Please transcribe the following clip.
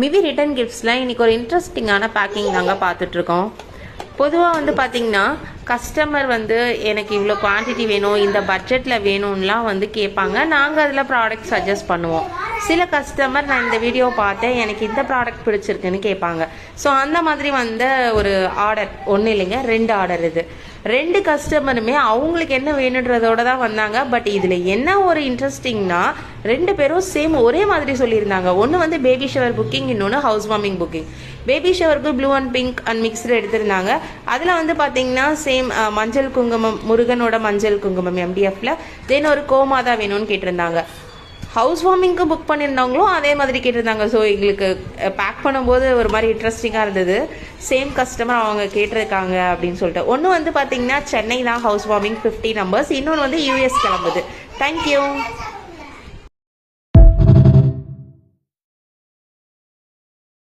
Mivi return கிஃப்ட்ஸில் இன்றைக்கி ஒரு இன்ட்ரெஸ்டிங்கான பேக்கிங் தாங்க பார்த்துட்ருக்கோம். பொதுவாக வந்து பார்த்திங்கன்னா கஸ்டமர் வந்து எனக்கு இவ்வளோ குவான்டிட்டி வேணும், இந்த பட்ஜெட்டில் வேணும்லாம் வந்து கேட்பாங்க. நாங்கள் அதில் ப்ராடக்ட் சஜஸ்ட் பண்ணுவோம். சில கஸ்டமர் நான் இந்த வீடியோ பார்த்தேன், எனக்கு இந்த ப்ராடக்ட் பிடிச்சிருக்குன்னு கேட்பாங்க. ஸோ அந்த மாதிரி வந்த ஒரு ஆர்டர் ஒன்றும் இல்லைங்க, 2 ஆர்டர். இது 2 கஸ்டமருமே அவங்களுக்கு என்ன வேணுன்றதோட தான் வந்தாங்க. பட் இதில் என்ன ஒரு இன்ட்ரெஸ்டிங்னா 2 பேரும் சேம் ஒரே மாதிரி சொல்லியிருந்தாங்க. ஒன்று வந்து பேபி ஷவர் புக்கிங், இன்னொன்று ஹவுஸ் வார்மிங் புக்கிங். பேபி ஷவருக்கு blue and pink and mixed எடுத்திருந்தாங்க. அதில் வந்து பார்த்தீங்கன்னா சேம் மஞ்சள் குங்குமம், முருகனோட மஞ்சள் குங்குமம் MDFல, தென் ஒரு கோமாதா வேணும்னு கேட்டிருந்தாங்க. ஹவுஸ் வார்மிங்க்கு புக் பண்ணியிருந்தவங்களும் அதே மாதிரி கேட்டிருந்தாங்க. ஸோ எங்களுக்கு பேக் பண்ணும்போது ஒரு மாதிரி இன்ட்ரெஸ்டிங்காக இருந்தது. சேம் கஸ்டமர் அவங்க கேட்டிருக்காங்க அப்படின்னு சொல்லிட்டு. ஒன்று வந்து பார்த்தீங்கன்னா சென்னை தான் ஹவுஸ் வார்மிங் 50 நம்பர்ஸ், இன்னொன்று வந்து US கிளம்புது. தேங்க்யூ.